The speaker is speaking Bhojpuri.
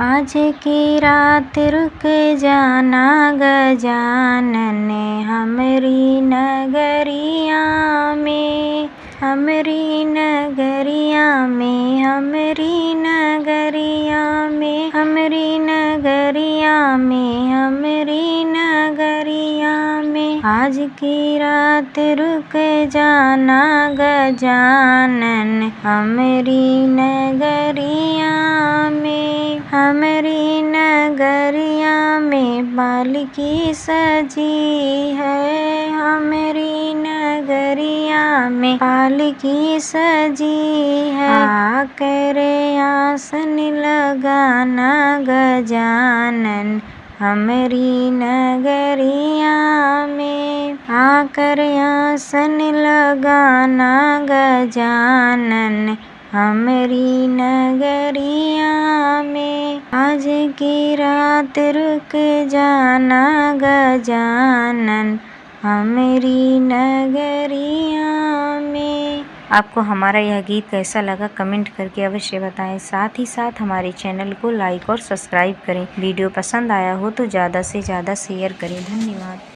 आज की रात रुक जाना गजानन हमरी नगरिया में, हमरी नगरिया में, हमरी नगरिया में, हमरी नगरिया में, हमरी नगरिया में। आज की रात रुक जाना गजानन हमरी नगरिया में, हमरी नगरिया में पालकी सजी है, हमरी नगरिया में पालकी सजी है। आकर आसन लगाना गजानन हमरी नगरिया में, आकर आसन लगाना गजानन हमरी नगरिया में। आज की रात रुक जाना गजानन हमरी नगरिया में। आपको हमारा यह गीत कैसा लगा कमेंट करके अवश्य बताएं। साथ ही साथ हमारे चैनल को लाइक और सब्सक्राइब करें। वीडियो पसंद आया हो तो ज़्यादा से ज़्यादा शेयर करें। धन्यवाद।